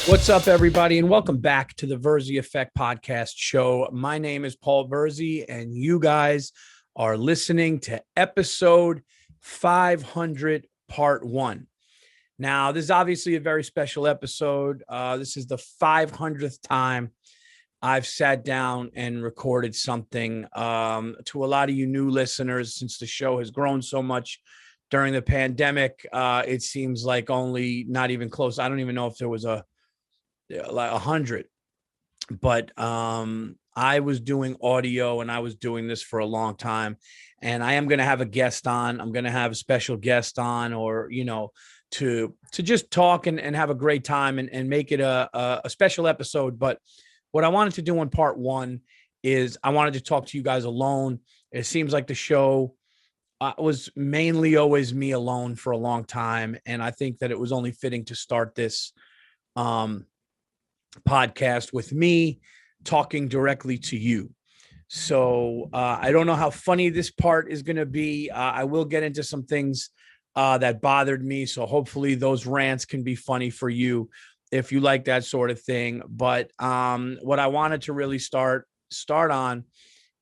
What's up, everybody, and welcome back to the Virzi Effect podcast show. My name is Paul Virzi, and you guys are listening to episode 500, part 1. Now, this is obviously a very special episode. This is the 500th time I've sat down and recorded something. To a lot of you new listeners, since the show has grown so much during the pandemic, it seems like only not even close. I don't even know if there was like 100, but I was doing audio and I was doing this for a long time, and I am going to have a guest on. I'm going to have a special guest on, or to just talk and have a great time and make it a special episode. But what I wanted to do in part 1 is I wanted to talk to you guys alone. It seems like the show was mainly always me alone for a long time, and I think that it was only fitting to start this podcast with me talking directly to you. So I don't know how funny this part is going to be. I will get into some things that bothered me. So hopefully those rants can be funny for you if you like that sort of thing. But what I wanted to really start on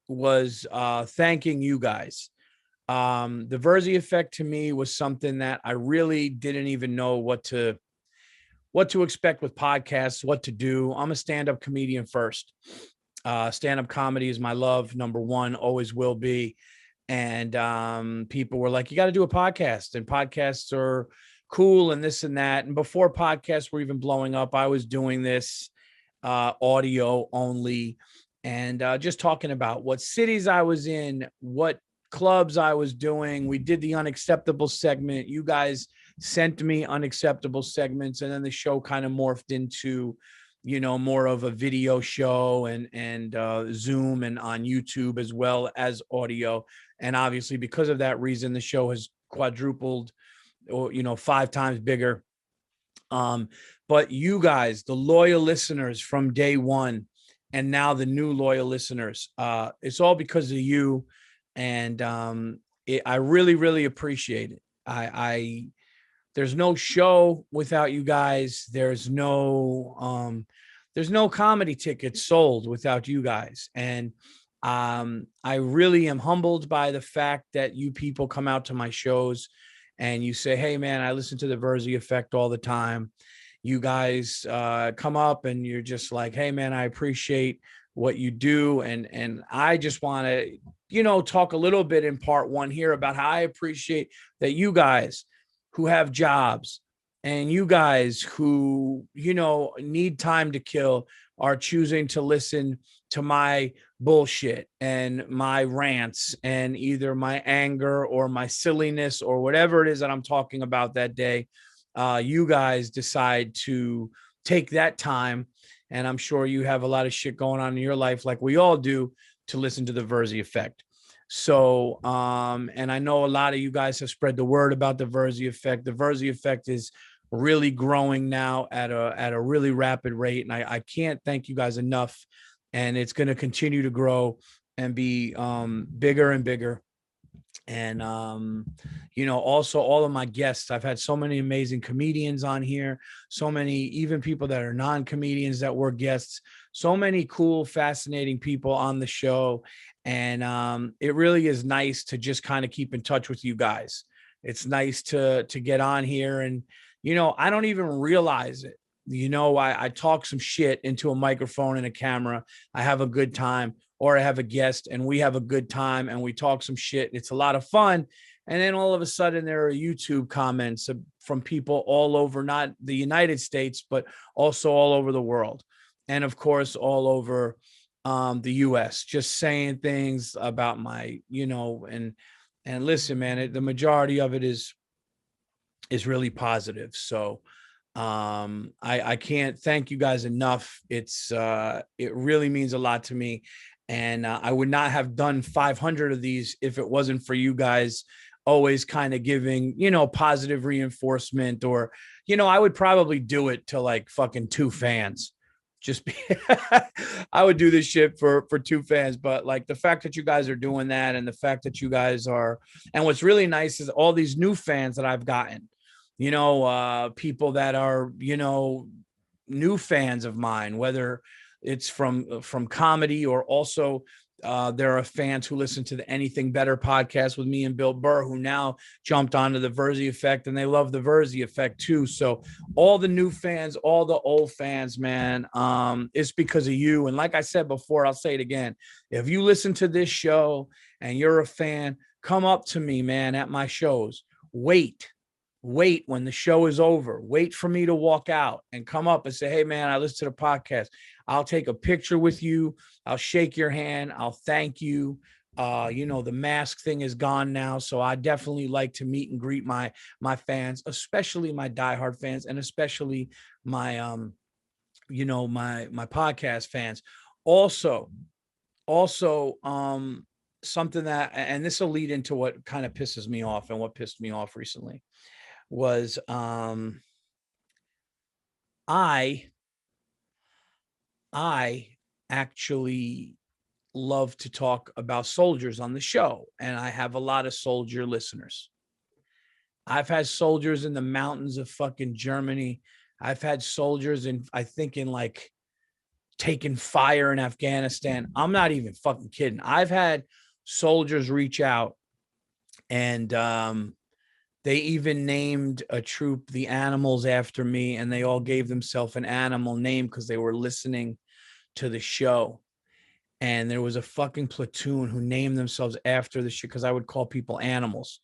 was thanking you guys. The Virzi Effect to me was something that I really didn't even know what to expect with podcasts, what to do. I'm a stand-up comedian first. Stand-up comedy is my love, number one, always will be. And people were like, you got to do a podcast, and podcasts are cool and this and that. And before podcasts were even blowing up, I was doing this audio only, and just talking about what cities I was in, what clubs I was doing. We did the unacceptable segment. You guys sent me unacceptable segments, and then the show kind of morphed into more of a video show and Zoom and on YouTube as well as audio. And obviously because of that reason, the show has quadrupled, or 5 times bigger. But you guys, the loyal listeners from day one, and now the new loyal listeners, it's all because of you. And I really, really appreciate it. I there's no show without you guys. There's no comedy tickets sold without you guys. And I really am humbled by the fact that you people come out to my shows and you say, hey man, I listen to the Virzi Effect all the time. You guys come up and you're just like, hey man, I appreciate what you do. And I just want to, talk a little bit in part 1 here about how I appreciate that you guys who have jobs and you guys who, need time to kill are choosing to listen to my bullshit and my rants and either my anger or my silliness or whatever it is that I'm talking about that day. You guys decide to take that time. And I'm sure you have a lot of shit going on in your life, like we all do, to listen to the Virzi Effect. So, and I know a lot of you guys have spread the word about the Virzi Effect. The Virzi Effect is really growing now at a really rapid rate. And I can't thank you guys enough. And it's going to continue to grow and be bigger and bigger. And, also all of my guests, I've had so many amazing comedians on here, so many, even people that are non-comedians that were guests, so many cool, fascinating people on the show. And it really is nice to just kind of keep in touch with you guys. It's nice to get on here and, I don't even realize it. I talk some shit into a microphone and a camera. I have a good time, or I have a guest and we have a good time and we talk some shit. It's a lot of fun. And then all of a sudden there are YouTube comments from people all over, not the United States, but also all over the world. And of course, all over the US, just saying things about my, and listen, man, the majority of it is really positive. So I can't thank you guys enough. It really means a lot to me. And I would not have done 500 of these if it wasn't for you guys always kind of giving, positive reinforcement, or, I would probably do it to like fucking 2 fans. Just be, I would do this shit for 2 fans, but like the fact that you guys are doing that, and the fact that you guys are, and what's really nice is all these new fans that I've gotten, people that are, new fans of mine, whether it's from comedy or also there are fans who listen to the Anything Better podcast with me and Bill Burr, who now jumped onto the Virzi Effect, and they love the Virzi Effect too. So all the new fans, all the old fans, man, it's because of you. And like I said before, I'll say it again. If you listen to this show and you're a fan, come up to me, man, at my shows. Wait when the show is over. Wait for me to walk out and come up and say, hey, man, I listened to the podcast. I'll take a picture with you. I'll shake your hand. I'll thank you. The mask thing is gone now. So I definitely like to meet and greet my fans, especially my diehard fans, and especially my, my podcast fans. Also, something that, and this will lead into what kind of pisses me off and what pissed me off recently was, I actually love to talk about soldiers on the show, and I have a lot of soldier listeners. I've had soldiers in the mountains of fucking Germany. I've had soldiers in like taking fire in Afghanistan. I'm not even fucking kidding. I've had soldiers reach out, and they even named a troop the Animals after me, and they all gave themselves an animal name because they were listening to the show. And there was a fucking platoon who named themselves after the shit, because I would call people animals.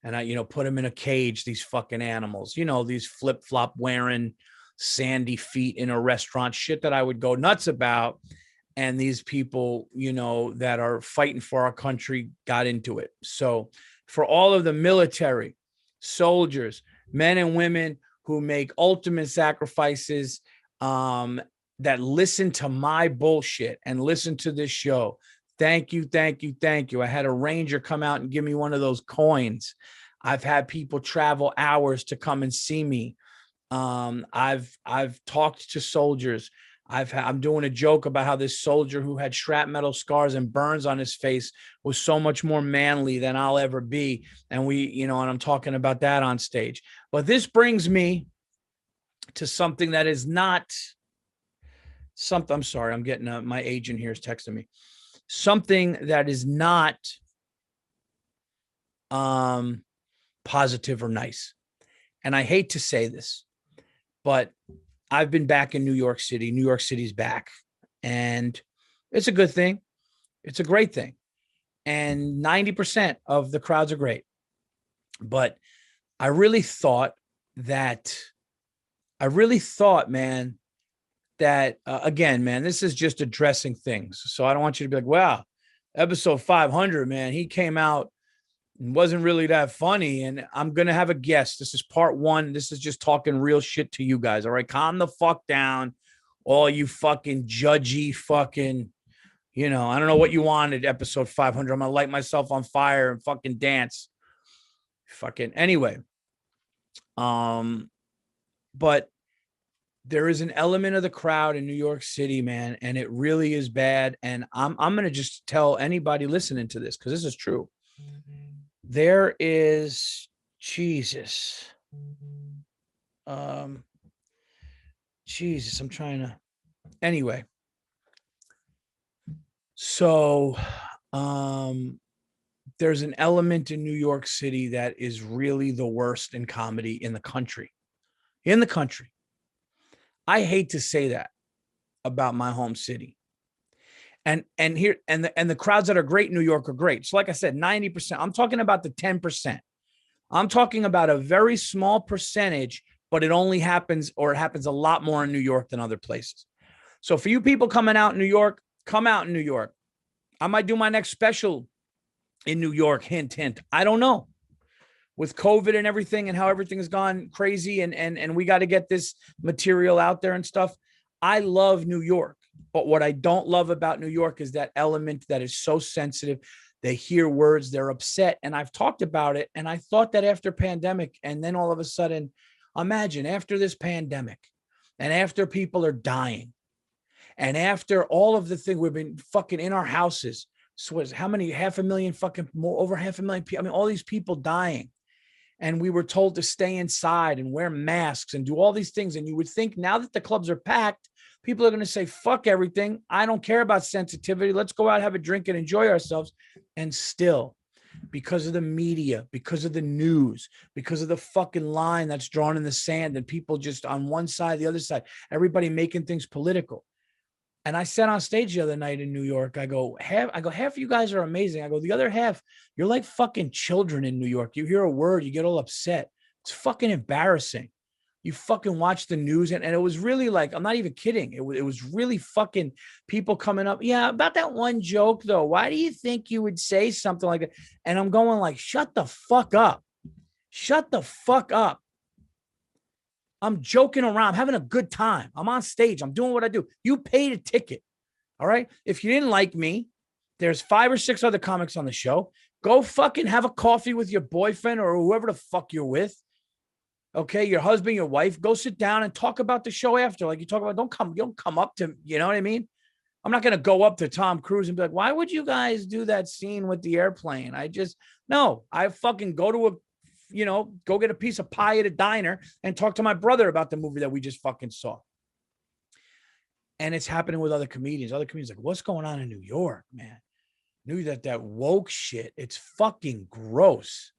And I, put them in a cage, these fucking animals, these flip-flop wearing sandy feet in a restaurant, shit that I would go nuts about. And these people, that are fighting for our country got into it. So for all of the military, soldiers, men and women who make ultimate sacrifices, that listen to my bullshit and listen to this show, thank you. I had a ranger come out and give me one of those coins. I've had people travel hours to come and see me. I've talked to soldiers. I'm doing a joke about how this soldier who had shrapnel scars and burns on his face was so much more manly than I'll ever be. And and I'm talking about that on stage. But this brings me to something that is not something. I'm sorry. I'm getting my agent here is texting me. Something that is not positive or nice. And I hate to say this, but I've been back in New York City. New York City's back, and it's a good thing. It's a great thing. And 90% of the crowds are great. But I really thought, man, that, again, man, this is just addressing things. So I don't want you to be like, wow, episode 500, man, he came out and wasn't really that funny. And I'm going to have a guest. This is part one. This is just talking real shit to you guys. All right. Calm the fuck down. All you fucking judgy fucking, I don't know what you wanted. Episode 500. I'm going to light myself on fire and fucking dance. Fucking anyway. But there is an element of the crowd in New York City, man, and it really is bad. And I'm going to just tell anybody listening to this, because this is true. There is Jesus. Jesus, I'm trying to. Anyway. So, there's an element in New York City that is really the worst in comedy in the country. I hate to say that about my home city. And the crowds that are great in New York are great. So like I said, 90%, I'm talking about the 10%. I'm talking about a very small percentage, but it only happens, or it happens a lot more in New York than other places. So for you people coming out in New York, come out in New York. I might do my next special in New York. Hint, hint. I don't know. With COVID and everything and how everything has gone crazy, and we got to get this material out there and stuff. I love New York, but what I don't love about New York is that element that is so sensitive. They hear words, they're upset. And I've talked about it. And I thought that after pandemic, and then all of a sudden, imagine after this pandemic, and after people are dying, and after all of the thing, we've been fucking in our houses. So how many, 500,000 fucking more, over 500,000 people? I mean, all these people dying. and we were told to stay inside and wear masks and do all these things. And you would think now that the clubs are packed, people are going to say, fuck everything. I don't care about sensitivity. Let's go out, have a drink, and enjoy ourselves. And still, because of the media, because of the news, because of the fucking line that's drawn in the sand and people just on one side, the other side, everybody making things political. And I said on stage the other night in New York, I go, half of you guys are amazing. I go, the other half, you're like fucking children in New York. You hear a word, you get all upset. It's fucking embarrassing. You fucking watch the news. And it was really like, I'm not even kidding. It was really fucking people coming up. Yeah, about that one joke though. Why do you think you would say something like that? And I'm going like, shut the fuck up. Shut the fuck up. I'm joking around. I'm having a good time. I'm on stage. I'm doing what I do. You paid a ticket. All right. If you didn't like me, there's 5 or 6 other comics on the show. Go fucking have a coffee with your boyfriend or whoever the fuck you're with. Okay. Your husband, your wife, go sit down and talk about the show after. Like you talk about, don't come up to, you know what I mean? I'm not going to go up to Tom Cruise and be like, why would you guys do that scene with the airplane? No, I fucking go to go get a piece of pie at a diner and talk to my brother about the movie that we just fucking saw. And it's happening with other comedians. Other comedians like, what's going on in New York, man? Knew that woke shit. It's fucking gross.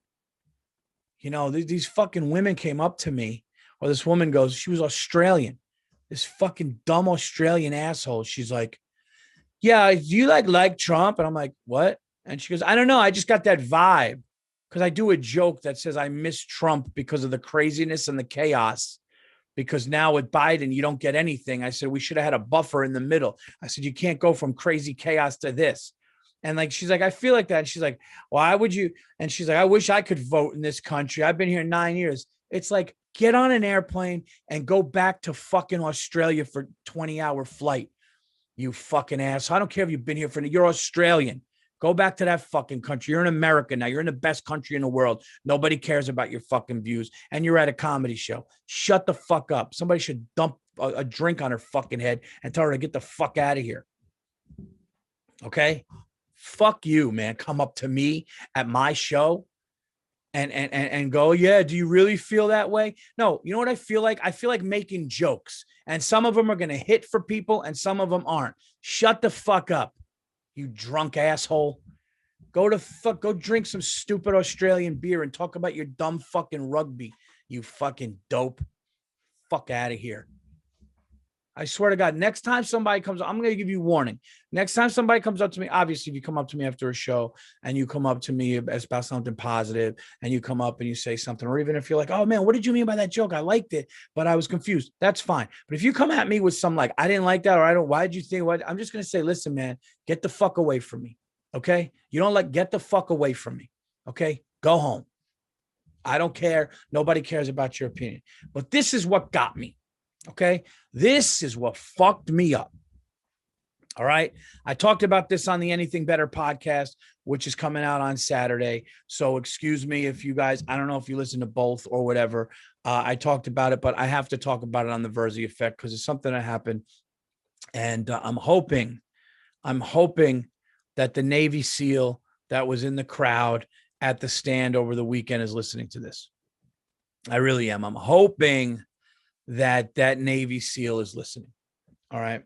These fucking women came up to me, or this woman goes, she was Australian. This fucking dumb Australian asshole. She's like, yeah, do you like Trump? And I'm like, what? And she goes, I don't know. I just got that vibe. Because I do a joke that says I miss Trump because of the craziness and the chaos. Because now with Biden, you don't get anything. I said, we should have had a buffer in the middle. I said, you can't go from crazy chaos to this. And like, she's like, I feel like that. And she's like, why would you? And she's like, I wish I could vote in this country. I've been here 9 years. It's like, get on an airplane and go back to fucking Australia for 20-hour flight. You fucking ass. I don't care if you've been here you're Australian. Go back to that fucking country. You're in America now. You're in the best country in the world. Nobody cares about your fucking views. And you're at a comedy show. Shut the fuck up. Somebody should dump a drink on her fucking head and tell her to get the fuck out of here. Okay? Fuck you, man. Come up to me at my show and go, yeah, do you really feel that way? No, you know what I feel like? I feel like making jokes. And some of them are going to hit for people and some of them aren't. Shut the fuck up. You drunk asshole. Go drink some stupid Australian beer and talk about your dumb fucking rugby. You fucking dope. Fuck out of here. I swear to God, next time somebody comes, I'm going to give you warning. Next time somebody comes up to me, obviously, if you come up to me after a show and you come up to me about something positive and you come up and you say something, or even if you're like, oh man, what did you mean by that joke? I liked it, but I was confused. That's fine. But if you come at me with some like, I didn't like that, or why did you think what? I'm just going to say, listen, man, get the fuck away from me. Okay. You don't get the fuck away from me. Okay. Go home. I don't care. Nobody cares about your opinion, but this is what got me. Okay. This is what fucked me up. All right. I talked about this on the Anything Better podcast, which is coming out on Saturday. So excuse me if you guys, I don't know if you listen to both or whatever. I talked about it, but I have to talk about it on the Virzi Effect because it's something that happened. And I'm hoping that the Navy SEAL that was in the crowd at the stand over the weekend is listening to this. I really am. I'm hoping that Navy SEAL is listening. All right.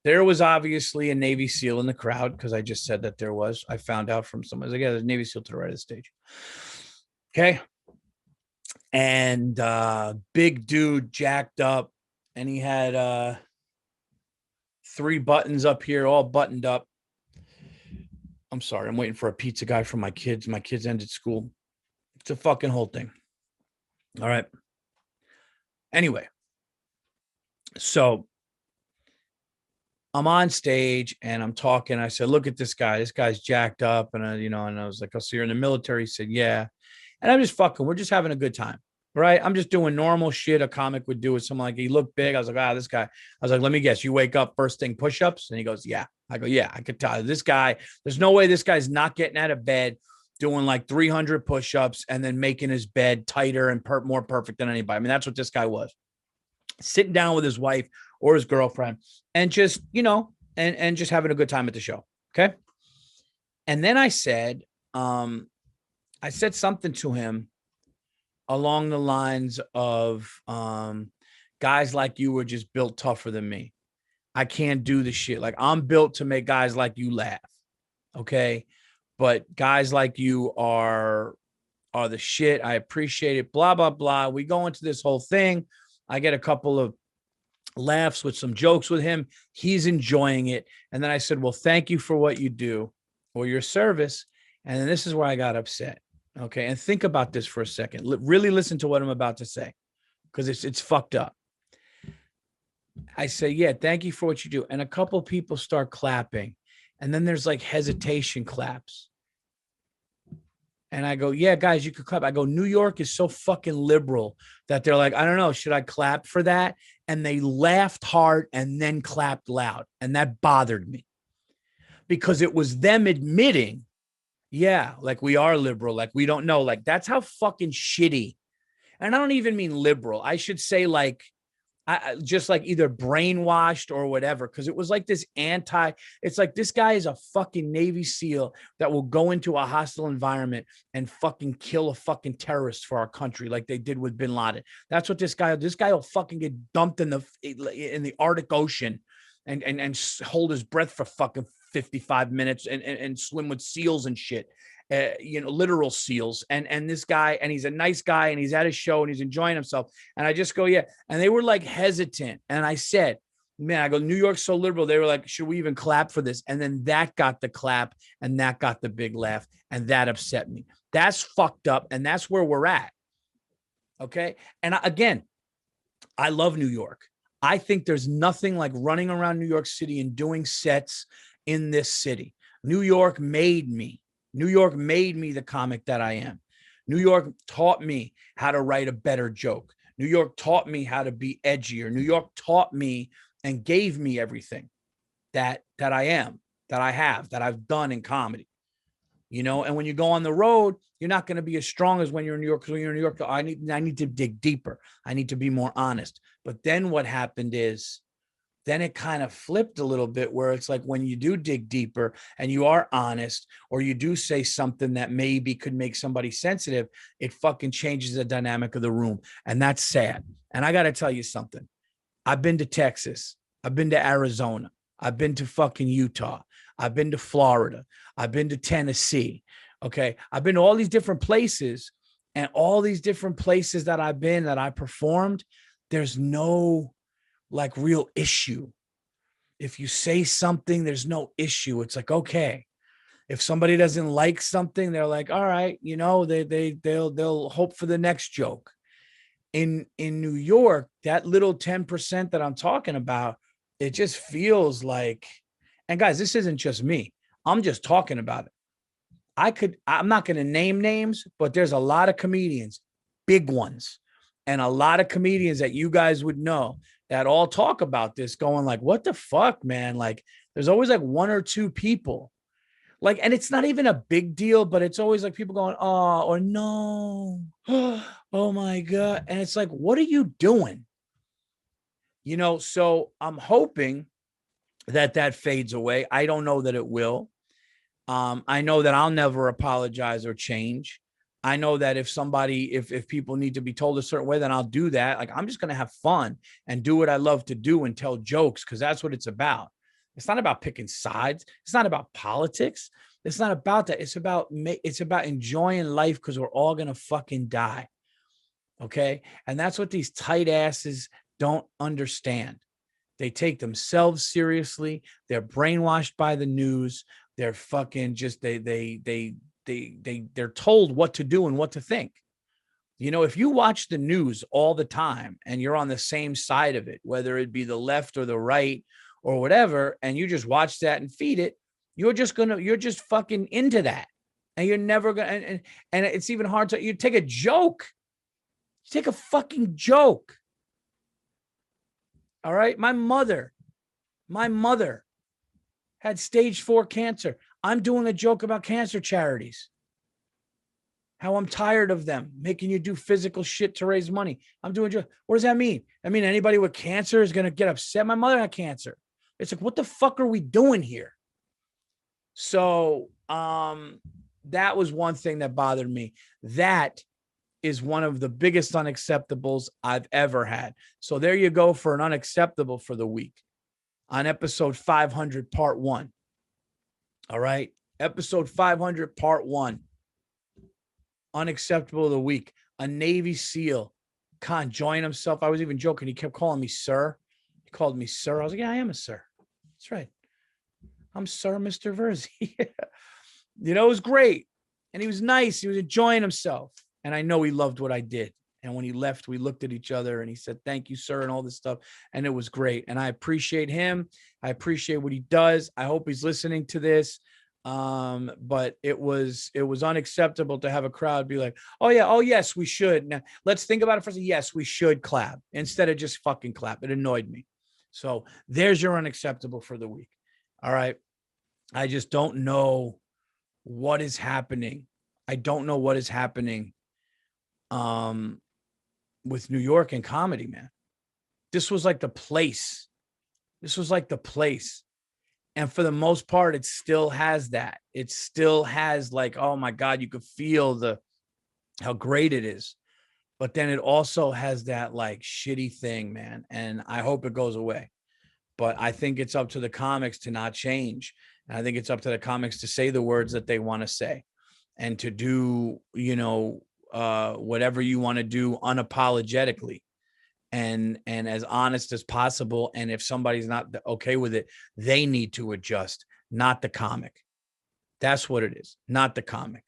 There was obviously a Navy SEAL in the crowd because I just said that there was. I found out from someone. Like, yeah, there's a Navy SEAL to the right of the stage. Okay. And big dude, jacked up, and he had 3 buttons up here, all buttoned up. I'm sorry. I'm waiting for a pizza guy for my kids. My kids ended school. It's a fucking whole thing. All right. Anyway, so I'm on stage and I'm talking. I said, look at this guy. This guy's jacked up. And and I was like, oh, so you're in the military? He said, yeah. And I'm just fucking, we're just having a good time. Right. I'm just doing normal shit a comic would do with someone. Like, he looked big. I was like, this guy. I was like, let me guess. You wake up first thing push-ups? And he goes, yeah. I go, yeah, I could tell this guy. There's no way this guy's not getting out of bed, doing like 300 push-ups and then making his bed tighter and more perfect than anybody. I mean, that's what this guy was. Sitting down with his wife or his girlfriend and just, and just having a good time at the show. Okay. And then I said something to him along the lines of guys like you were just built tougher than me. I can't do the shit. Like, I'm built to make guys like you laugh. Okay. But guys like you are the shit. I appreciate it. Blah, blah, blah. We go into this whole thing. I get a couple of laughs with some jokes with him. He's enjoying it. And then I said, well, thank you for what you do or your service. And then this is where I got upset. Okay. And think about this for a second. Really listen to what I'm about to say, because it's fucked up. I say, yeah, thank you for what you do. And a couple people start clapping. And then there's like hesitation claps. And I go, yeah, guys, you could clap. I go, New York is so fucking liberal that they're like, I don't know, should I clap for that? And they laughed hard and then clapped loud. And that bothered me because it was them admitting, yeah, like we are liberal, like we don't know. Like, that's how fucking shitty. And I don't even mean liberal. I should say like, just like either brainwashed or whatever, because it was like this it's like this guy is a fucking Navy SEAL that will go into a hostile environment and fucking kill a fucking terrorist for our country, like they did with bin Laden. That's what this guy will fucking get dumped in the Arctic Ocean and hold his breath for fucking 55 minutes and swim with seals and shit. Literal seals. And this guy, and he's a nice guy, and he's at his show and he's enjoying himself. And I just go, yeah. And they were like hesitant. And I said, man, I go, New York's so liberal. They were like, should we even clap for this? And then that got the clap and that got the big laugh. And that upset me. That's fucked up. And that's where we're at. Okay. And again, I love New York. I think there's nothing like running around New York City and doing sets in this city. New York made me. New York made me the comic that I am. New York taught me how to write a better joke. New York taught me how to be edgier. New York taught me and gave me everything that I am, that I have, that I've done in comedy. And when you go on the road, you're not going to be as strong as when you're in New York. Because when you're in New York, I need to dig deeper. I need to be more honest. But then what happened is, then it kind of flipped a little bit where it's like when you do dig deeper and you are honest, or you do say something that maybe could make somebody sensitive, it fucking changes the dynamic of the room. And that's sad. And I got to tell you something. I've been to Texas. I've been to Arizona. I've been to fucking Utah. I've been to Florida. I've been to Tennessee. Okay. I've been to all these different places, and all these different places that I've been, that I performed, there's no like real issue. If you say something, there's no issue. It's like, okay, if somebody doesn't like something, they're like, all right, they'll hope for the next joke. In New York, that little 10% that I'm talking about, it just feels like, and guys, this isn't just me. I'm just talking about it. I'm not going to name names, but there's a lot of comedians, big ones, and a lot of comedians that you guys would know that all talk about this, going like, what the fuck, man? Like, there's always like one or two people like, and it's not even a big deal, but it's always like people going, oh, or no, oh my God. And it's like, what are you doing? So I'm hoping that fades away. I don't know that it will. I know that I'll never apologize or change. I know that if people need to be told a certain way, then I'll do that. Like, I'm just going to have fun and do what I love to do and tell jokes, because that's what it's about. It's not about picking sides. It's not about politics. It's not about that. It's about enjoying life, because we're all going to fucking die. Okay. And that's what these tight asses don't understand. They take themselves seriously. They're brainwashed by the news. They're fucking just, they're told what to do and what to think. If you watch the news all the time and you're on the same side of it, whether it be the left or the right or whatever, and you just watch that and feed it, you're just fucking into that. And you're never going to, and it's even hard to, you take a joke. You take a fucking joke. All right. My mother had stage 4 cancer. I'm doing a joke about cancer charities. How I'm tired of them making you do physical shit to raise money. I'm doing joke. What does that mean? I mean, anybody with cancer is going to get upset. My mother had cancer. It's like, what the fuck are we doing here? So that was one thing that bothered me. That is one of the biggest unacceptables I've ever had. So there you go for an unacceptable for the week on episode 500, part 1. All right. Episode 500, part 1. Unacceptable of the week. A Navy SEAL can't enjoying himself. I was even joking. He kept calling me sir. He called me sir. I was like, yeah, I am a sir. That's right. I'm Sir Mr. Virzi. You know, it was great. And he was nice. He was enjoying himself. And I know he loved what I did. And when he left, we looked at each other and he said, thank you, sir, and all this stuff. And it was great. And I appreciate him. I appreciate what he does. I hope he's listening to this. But it was unacceptable to have a crowd be like, oh yeah, oh yes, we should. Now let's think about it for a second. Yes, we should clap instead of just fucking clap. It annoyed me. So there's your unacceptable for the week. All right. I just don't know what is happening. I don't know what is happening with New York and comedy, man. This was like the place. This was like the place. And for the most part, it still has that. It still has like, oh my God, you could feel how great it is. But then it also has that like shitty thing, man. And I hope it goes away. But I think it's up to the comics to not change. And I think it's up to the comics to say the words that they want to say and to do, you know, whatever you want to do unapologetically and as honest as possible. And if somebody's not okay with it, they need to adjust, not the comic. That's what it is, not the comic,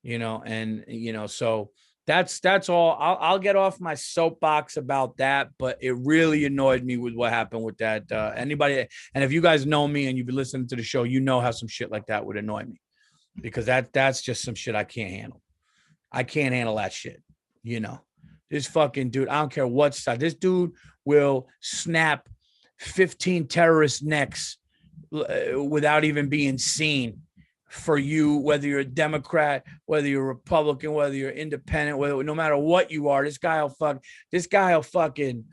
you know. And, you know, so that's all. I'll get off my soapbox about that, but it really annoyed me with what happened with that. Anybody, and if you guys know me and you've been listening to the show, you know how some shit like that would annoy me, because that's just some shit I can't handle. I can't handle that shit. You know, this fucking dude, I don't care what side. This dude will snap 15 terrorist necks without even being seen for you, whether you're a Democrat, whether you're a Republican, whether you're independent, whether, no matter what you are, this guy will fucking,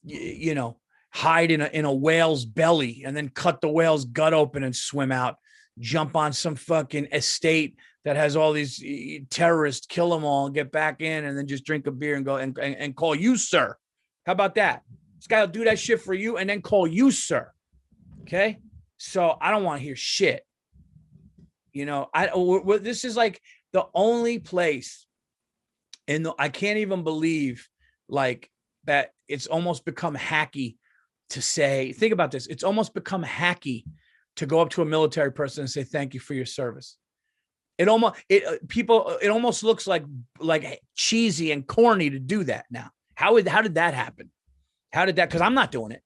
you know, hide in a whale's belly and then cut the whale's gut open and swim out, jump on some fucking estate that has all these terrorists, kill them all, and get back in, and then just drink a beer and go and call you sir. How about that? This guy will do that shit for you and then call you sir. Okay, so I don't want to hear shit. You know, this is like the only place, and I can't even believe like that. It's almost become hacky to say. Think about this. It's almost become hacky to go up to a military person and say thank you for your service. It almost looks like cheesy and corny to do that now. How did that happen? How did that? Because I'm not doing it.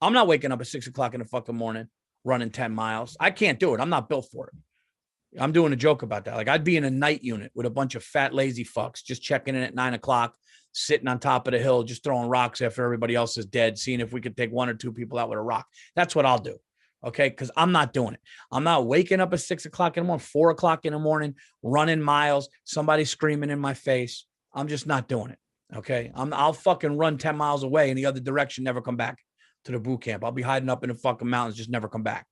I'm not waking up at 6 o'clock in the fucking morning running 10 miles. I can't do it. I'm not built for it. I'm doing a joke about that. Like I'd be in a night unit with a bunch of fat, lazy fucks just checking in at 9 o'clock, sitting on top of the hill, just throwing rocks after everybody else is dead, seeing if we could take 1 or 2 people out with a rock. That's what I'll do. Okay. Cause I'm not doing it. I'm not waking up at 6 o'clock in the morning, 4 o'clock in the morning, running miles, somebody screaming in my face. I'm just not doing it. Okay. I'll fucking run 10 miles away in the other direction, never come back to the boot camp. I'll be hiding up in the fucking mountains, just never come back.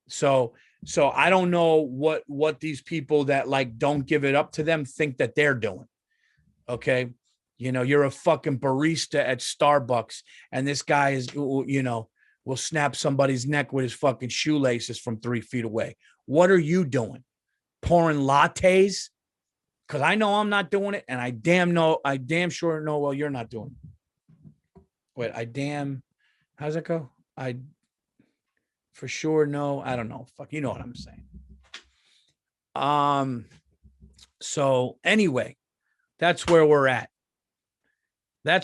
So I don't know what these people that like don't give it up to them think that they're doing. Okay. You know, you're a fucking barista at Starbucks and this guy is, you know, will snap somebody's neck with his fucking shoelaces from 3 feet away. What are you doing? Pouring lattes? Because I know I'm not doing it, and I damn sure know, well, you're not doing it. Wait, how's it go? I for sure know, I don't know. Fuck, you know what I'm saying. So anyway, that's where we're at. This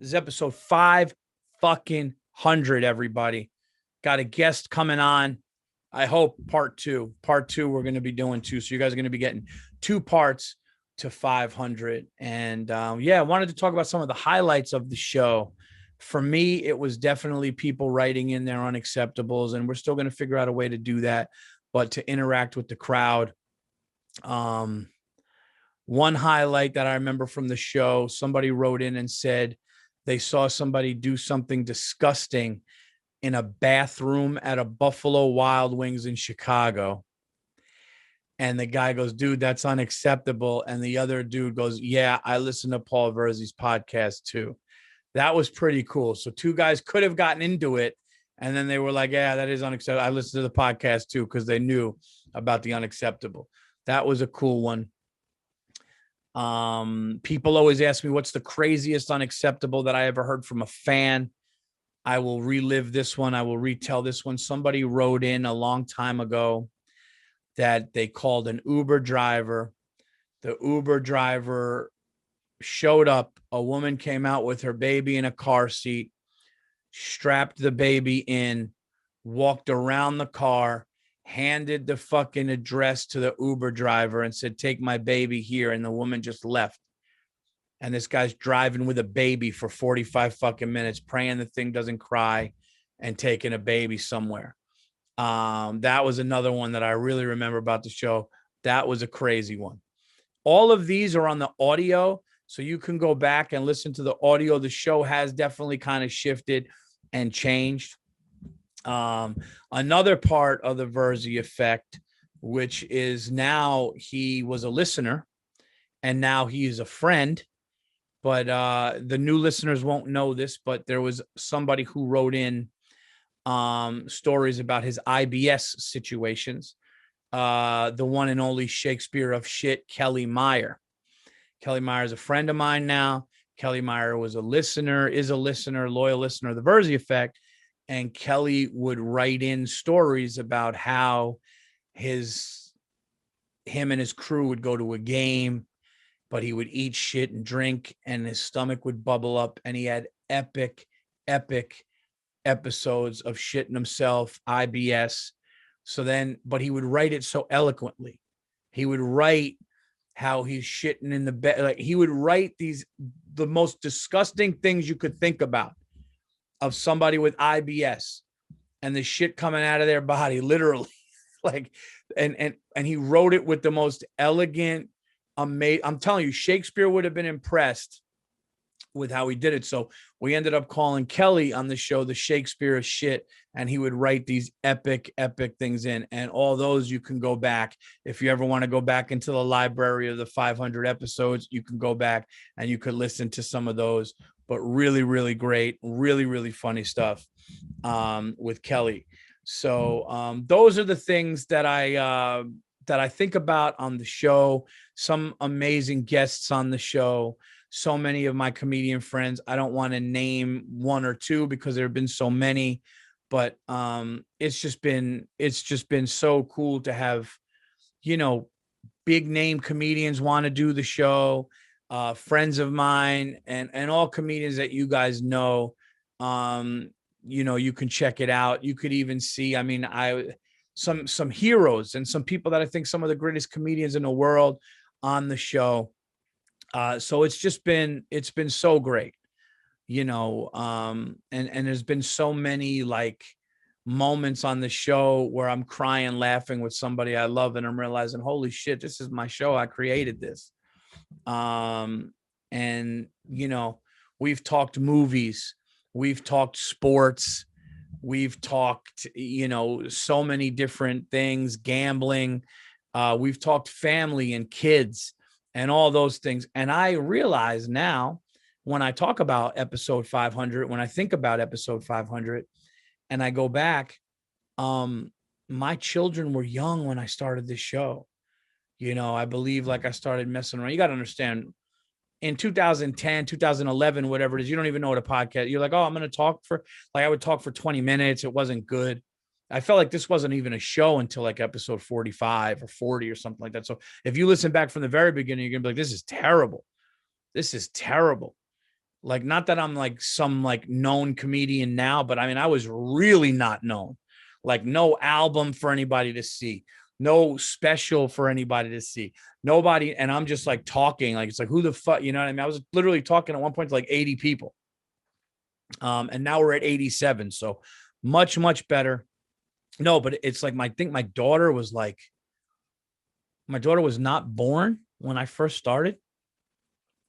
is episode 5 fucking 100, everybody. Got a guest coming on. I hope part two we're going to be doing 2. So you guys are going to be getting 2 parts to 500. And I wanted to talk about some of the highlights of the show. For me, it was definitely people writing in their unacceptables, and we're still going to figure out a way to do that, but to interact with the crowd. One highlight that I remember from the show, somebody wrote in and said they saw somebody do something disgusting in a bathroom at a Buffalo Wild Wings in Chicago. And the guy goes, dude, that's unacceptable. And the other dude goes, yeah, I listen to Paul Virzi's podcast too. That was pretty cool. So two guys could have gotten into it. And then they were like, yeah, that is unacceptable. I listened to the podcast too, because they knew about the unacceptable. That was a cool one. People always ask me, what's the craziest unacceptable that I ever heard from a fan? I will relive this one. I will retell this one. Somebody wrote in a long time ago that they called an Uber driver. The Uber driver showed up. A woman came out with her baby in a car seat, strapped the baby in, walked around the car, handed the fucking address to the Uber driver and said, take my baby here. And the woman just left. And this guy's driving with a baby for 45 fucking minutes, praying the thing doesn't cry and taking a baby somewhere. That was another one that I really remember about the show. That was a crazy one. All of these are on the audio, so you can go back and listen to the audio. The show has definitely kind of shifted and changed. Another part of the Virzi Effect, which is now he was a listener and now he is a friend. But the new listeners won't know this, but there was somebody who wrote in stories about his IBS situations. The one and only Shakespeare of shit, Kelly Meyer. Kelly Meyer is a friend of mine now. Kelly Meyer was a listener, is a listener, loyal listener of the Virzi Effect. And Kelly would write in stories about how him and his crew would go to a game, but he would eat shit and drink and his stomach would bubble up. And he had epic episodes of shitting himself, IBS. So then, but he would write it so eloquently. He would write how he's shitting in the bed. Like he would write the most disgusting things you could think about of somebody with IBS and the shit coming out of their body, literally. Like, and he wrote it with the most elegant, amazing. I'm telling you, Shakespeare would have been impressed with how he did it. So we ended up calling Kelly on the show the Shakespeare of shit, and he would write these epic things in. And all those you can go back. If you ever want to go back into the library of the 500 episodes, you can go back and you could listen to some of those. But really great, really funny stuff with Kelly. So those are the things that I think about on the show. Some amazing guests on the show. So many of my comedian friends. I don't want to name one or two because there have been so many, but it's just been so cool to have, big name comedians want to do the show. Friends of mine and all comedians that you guys know. You can check it out. You could even see, some heroes and some people that I think some of the greatest comedians in the world on the show. So it's been so great, and there's been so many like moments on the show where I'm crying, laughing with somebody I love. And I'm realizing, holy shit, this is my show. I created this. And we've talked movies, we've talked sports, we've talked, so many different things, gambling. We've talked family and kids and all those things. And I realize now when I talk about episode 500, when I think about episode 500 and I go back, my children were young when I started this show. I believe like I started messing around. You got to understand, in 2010, 2011, whatever it is, you don't even know what a podcast. You're like, oh, I'm going to talk for, like, I would talk for 20 minutes. It wasn't good. I felt like this wasn't even a show until like episode 45 or 40 or something like that. So if you listen back from the very beginning, you're going to be like, this is terrible. This is terrible. Like, not that I'm like some like known comedian now, but I was really not known. Like, no album for anybody to see, no special for anybody to see, nobody. And I'm just like talking, like, it's like, who the fuck, you know what I mean? I was literally talking at one point to like 80 people. And now we're at 87. So much better. No, but it's like, I think my daughter was not born when I first started.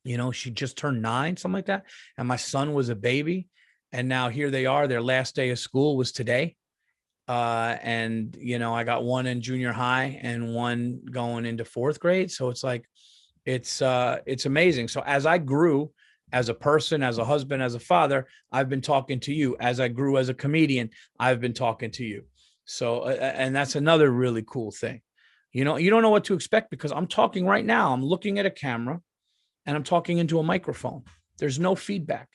She just turned 9, something like that. And my son was a baby. And now here they are. Their last day of school was today. And, you know, I got one in junior high and one going into fourth grade. So it's like, it's amazing. So as I grew as a person, as a husband, as a father, I've been talking to you. As I grew as a comedian, I've been talking to you. So, and that's another really cool thing. You know, you don't know what to expect because I'm talking right now. I'm looking at a camera and I'm talking into a microphone. There's no feedback.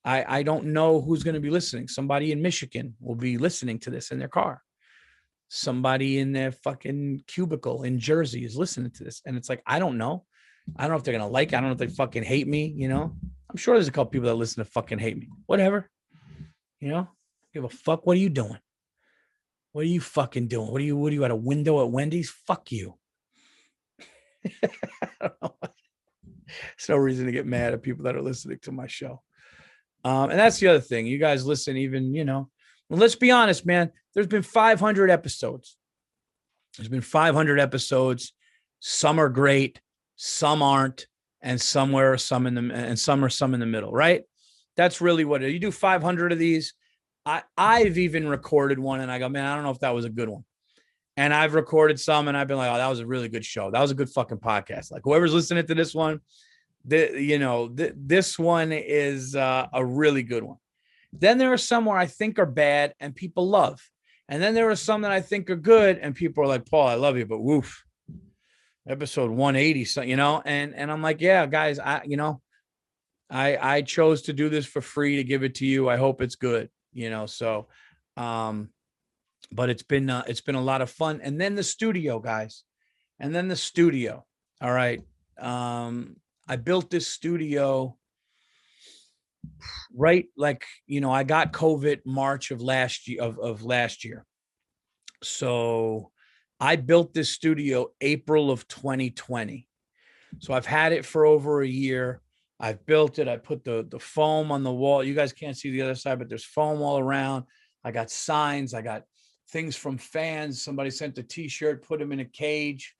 I don't know who's going to be listening. Somebody in Michigan will be listening to this in their car. Somebody in their fucking cubicle in Jersey is listening to this. And it's like, I don't know. I don't know if they're going to like it. I don't know if they fucking hate me. You know, I'm sure there's a couple people that listen to fucking hate me. Whatever. You know, give a fuck. What are you doing? What are you fucking doing? What are you at a window at Wendy's? Fuck you. I don't know. There's no reason to get mad at people that are listening to my show. And that's the other thing. You guys listen, even, you know, well, let's be honest, man. There's been 500 episodes. There's been 500 episodes. Some are great, some aren't, and some are some in the middle, right? That's really what it is. You do 500 of these. I've even recorded one and I go, man, I don't know if that was a good one. And I've recorded some and I've been like, oh, that was a really good show. That was a good fucking podcast. Like whoever's listening to this one, this one is a really good one. Then there are some where I think are bad and people love. And then there are some that I think are good and people are like, Paul, I love you, but woof, episode 180, so, you know, and I'm like, yeah, guys, I chose to do this for free to give it to you. I hope it's good, you know, so, but it's been a lot of fun. And then the studio, guys, all right. I built this studio right, like, you know, I got COVID March of last year. So I built this studio April of 2020. So I've had it for over a year. I've built it. I put the foam on the wall. You guys can't see the other side, but there's foam all around. I got signs. I got things from fans. Somebody sent a t-shirt, put them in a cage.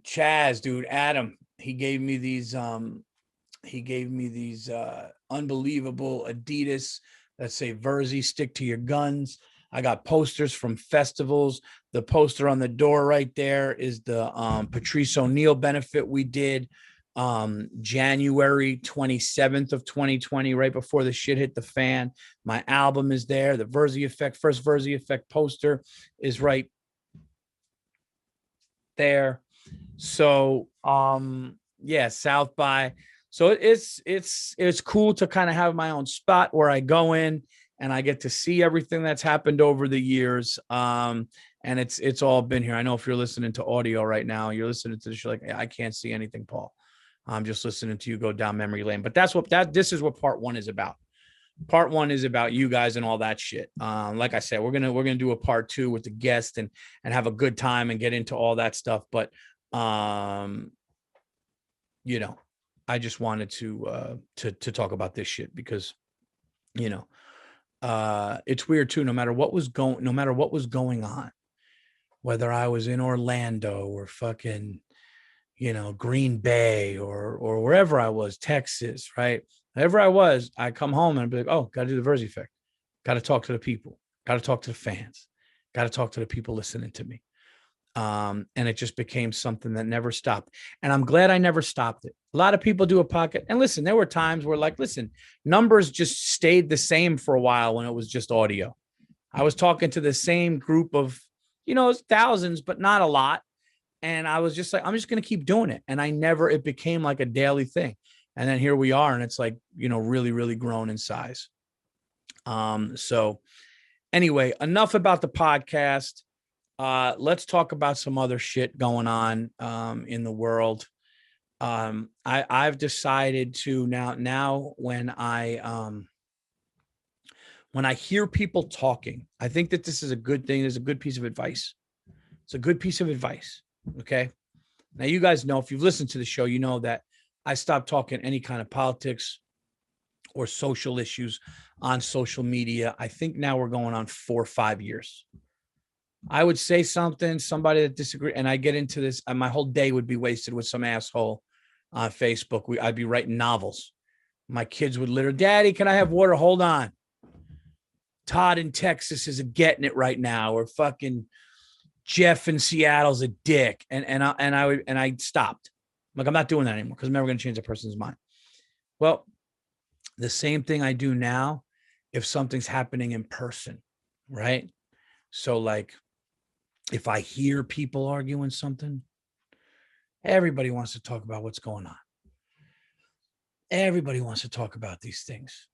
Chaz, dude, Adam, he gave me these unbelievable Adidas that say Virzi, stick to your guns. I got posters from festivals. The poster on the door right there is the Patrice O'Neal benefit we did January 27th of 2020, right before the shit hit the fan. My album is there. The Virzi Effect, first Virzi Effect poster is right there. So yeah, South by. So it's cool to kind of have my own spot where I go in and I get to see everything that's happened over the years. And it's all been here. I know if you're listening to audio right now, you're listening to this, you're like, I can't see anything, Paul. I'm just listening to you go down memory lane. But this is what part one is about. Part one is about you guys and all that shit. Like I said, we're gonna do a part two with the guest and have a good time and get into all that stuff. But you know, I just wanted to talk about this shit because, you know, it's weird too. No matter what was going on, whether I was in Orlando or fucking, you know, Green Bay or wherever I was, Texas, right? Wherever I was, I come home and I'd be like, oh, got to do the Virzi Effect. Got to talk to the people. Got to talk to the fans. Got to talk to the people listening to me. And it just became something that never stopped. And I'm glad I never stopped it. A lot of people do a podcast. And listen, there were times where, like, listen, numbers just stayed the same for a while when it was just audio. I was talking to the same group of, you know, thousands, but not a lot. And I was just like, I'm just going to keep doing it. And it became like a daily thing. And then here we are. And it's like, you know, really, really grown in size. So anyway, enough about the podcast. Let's talk about some other shit going on in the world. I've decided to now when I hear people talking, I think that this is a good thing. There's a good piece of advice. It's a good piece of advice. Okay. Now, you guys know, if you've listened to the show, you know that I stopped talking any kind of politics or social issues on social media. I think now we're going on 4 or 5 years. I would say somebody that disagreed, and I get into this, and my whole day would be wasted with some asshole on Facebook. I'd be writing novels. My kids would literally, Daddy, can I have water? Hold on. Todd in Texas is getting it right now, or fucking Jeff in Seattle's a dick. And I stopped. Like, I'm not doing that anymore because I'm never going to change a person's mind. Well, the same thing I do now if something's happening in person, right? So like if I hear people arguing something, everybody wants to talk about what's going on. Everybody wants to talk about these things.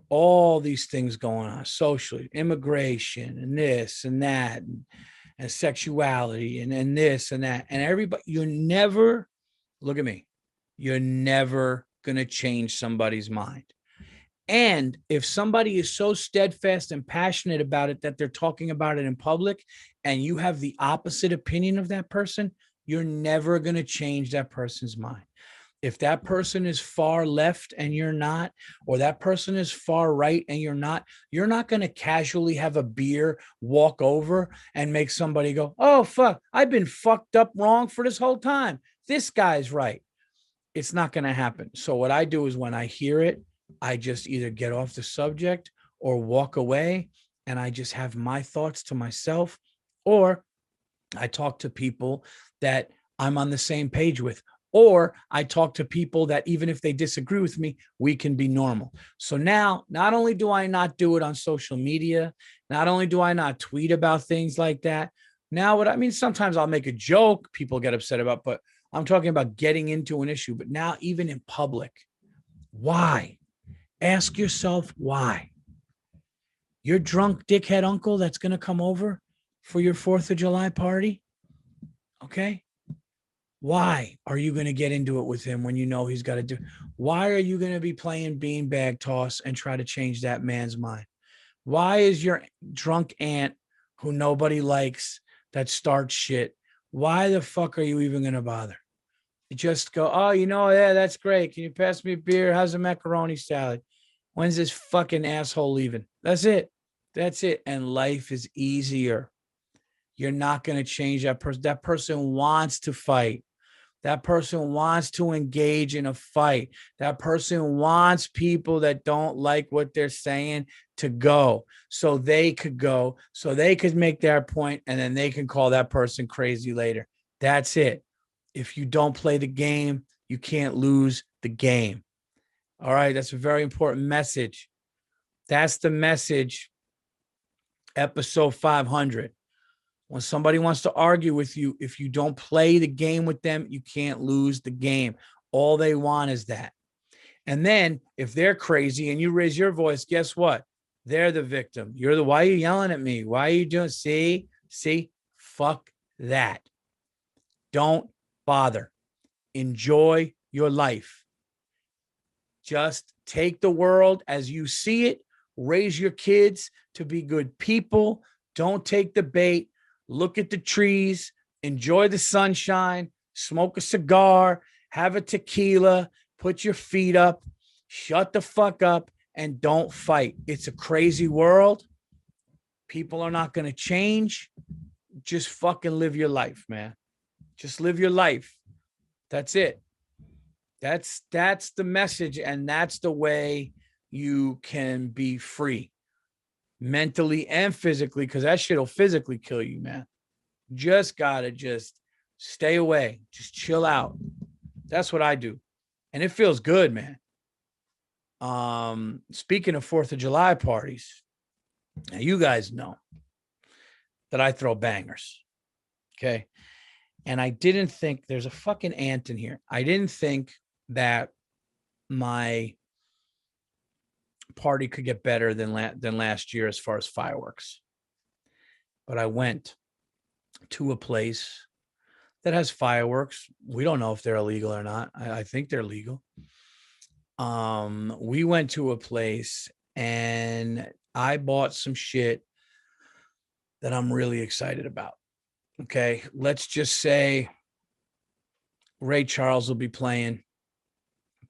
All these things going on socially, immigration and this and that, and sexuality and this and that. And everybody, you're never, look at me, you're never going to change somebody's mind. And if somebody is so steadfast and passionate about it that they're talking about it in public, and you have the opposite opinion of that person, you're never going to change that person's mind. If that person is far left and you're not, or that person is far right and you're not going to casually have a beer, walk over and make somebody go, oh, fuck, I've been fucked up wrong for this whole time. This guy's right. It's not going to happen. So what I do is when I hear it, I just either get off the subject or walk away, and I just have my thoughts to myself, or I talk to people that I'm on the same page with, or I talk to people that even if they disagree with me, we can be normal. So now, not only do I not do it on social media, not only do I not tweet about things like that, now what I mean, sometimes I'll make a joke people get upset about, but I'm talking about getting into an issue. But now even in public, why? Ask yourself why. Your drunk dickhead uncle that's going to come over for your 4th of July party, okay? Why are you going to get into it with him when you know he's got to do? Why are you going to be playing beanbag toss and try to change that man's mind? Why is your drunk aunt who nobody likes that starts shit, why the fuck are you even going to bother? You just go, oh, yeah, that's great. Can you pass me a beer? How's a macaroni salad? When's this fucking asshole leaving? That's it. That's it. And life is easier. You're not going to change that person. That person wants to fight. That person wants to engage in a fight. That person wants people that don't like what they're saying to go, so they could go, so they could make their point, and then they can call that person crazy later. That's it. If you don't play the game, you can't lose the game. All right. That's a very important message. That's the message. Episode 500. When somebody wants to argue with you, if you don't play the game with them, you can't lose the game. All they want is that. And then if they're crazy and you raise your voice, guess what? They're the victim. Why are you yelling at me? Why are you doing? See, fuck that. Don't bother. Enjoy your life. Just take the world as you see it. Raise your kids to be good people. Don't take the bait. Look at the trees. Enjoy the sunshine. Smoke a cigar. Have a tequila. Put your feet up. Shut the fuck up and don't fight. It's a crazy world. People are not going to change. Just fucking live your life, man. Just live your life. That's it. That's the message, and that's the way you can be free mentally and physically, because that shit will physically kill you, man. Just gotta stay away. Just chill out. That's what I do. And it feels good, man. Speaking of 4th of July parties, now you guys know that I throw bangers. Okay. And I didn't think, there's a fucking ant in here. I didn't think that my party could get better than last year as far as fireworks. But I went to a place that has fireworks. We don't know if they're illegal or not. I think they're legal. We went to a place and I bought some shit that I'm really excited about. Okay. Let's just say Ray Charles will be playing.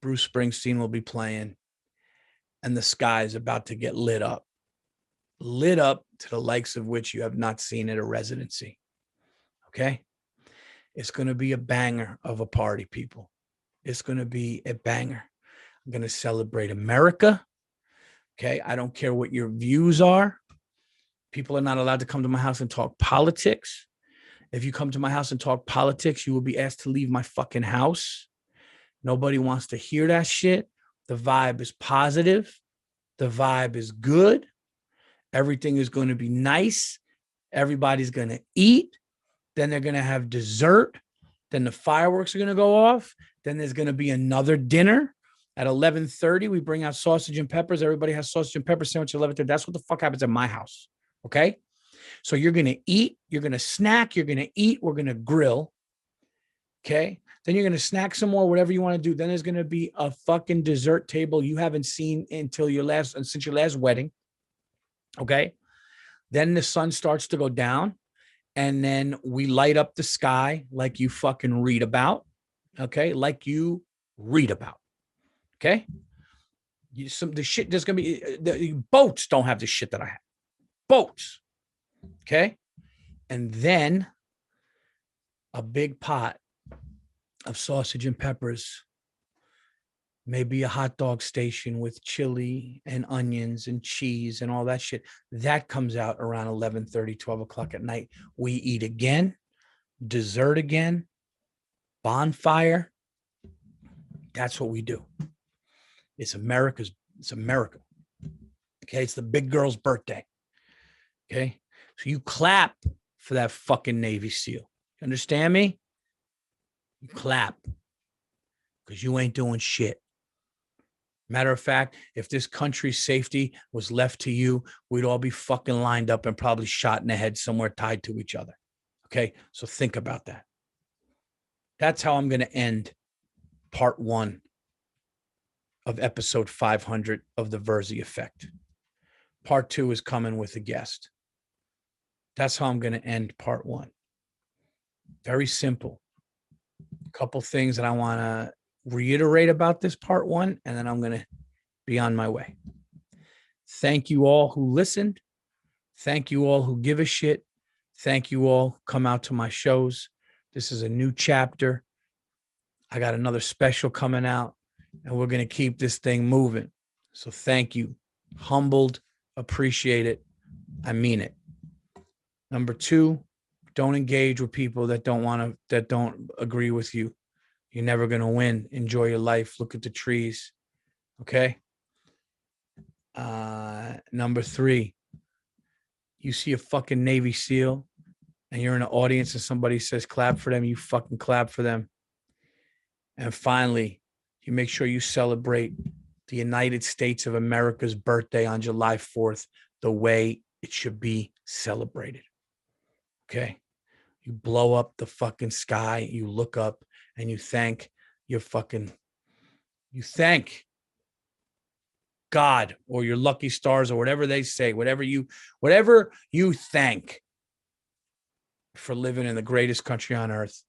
Bruce Springsteen will be playing. And the sky is about to get lit up to the likes of which you have not seen at a residency. Okay. It's going to be a banger of a party, people. It's going to be a banger. I'm going to celebrate America. Okay. I don't care what your views are. People are not allowed to come to my house and talk politics. If you come to my house and talk politics, you will be asked to leave my fucking house. Nobody wants to hear that shit. The vibe is positive. The vibe is good. Everything is going to be nice. Everybody's going to eat. Then they're going to have dessert. Then the fireworks are going to go off. Then there's going to be another dinner. At 11:30, we bring out sausage and peppers. Everybody has sausage and pepper sandwich at 11:30. That's what the fuck happens at my house. Okay? So you're going to eat. You're going to snack. You're going to eat. We're going to grill. Okay? Then you're going to snack some more, whatever you want to do. Then there's going to be a fucking dessert table you haven't seen since your last wedding. Okay? Then the sun starts to go down. And then we light up the sky like you fucking read about. Okay? Like you read about. Okay? The shit, there's going to be, the boats don't have the shit that I have. Boats. Okay? And then a big pot of sausage and peppers, maybe a hot dog station with chili and onions and cheese and all that shit. That comes out around 11:30, 12 o'clock at night. We eat again, dessert again, bonfire. That's what we do. It's America. Okay. It's the big girl's birthday. Okay. So you clap for that fucking Navy SEAL. You understand me? You clap because you ain't doing shit. Matter of fact, if this country's safety was left to you, we'd all be fucking lined up and probably shot in the head somewhere tied to each other. Okay. So think about that. That's how I'm going to end part 1 of episode 500 of the Virzi Effect. Part 2 is coming with a guest. That's how I'm going to end part 1. Very simple. A couple things that I want to reiterate about this part 1, and then I'm going to be on my way. Thank you all who listened. Thank you all who give a shit. Thank you all who come out to my shows. This is a new chapter. I got another special coming out, and we're going to keep this thing moving. So thank you. Humbled, appreciate it. I mean it. Number 2, don't engage with people that don't agree with you. You're never going to win. Enjoy your life. Look at the trees. Okay. Number 3, you see a fucking Navy SEAL and you're in an audience and somebody says clap for them, you fucking clap for them. And finally, you make sure you celebrate the United States of America's birthday on July 4th the way it should be celebrated. Okay. You blow up the fucking sky, you look up and you thank you thank God or your lucky stars or whatever they say, whatever you thank for living in the greatest country on earth.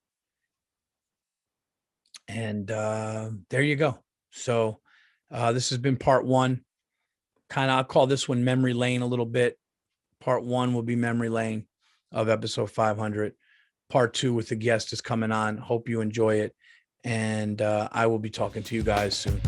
And there you go. So this has been part 1. I'll call this one memory lane a little bit. Part 1 will be memory lane of episode 500. Part 2 with the guest is coming on. Hope you enjoy it. And I will be talking to you guys soon.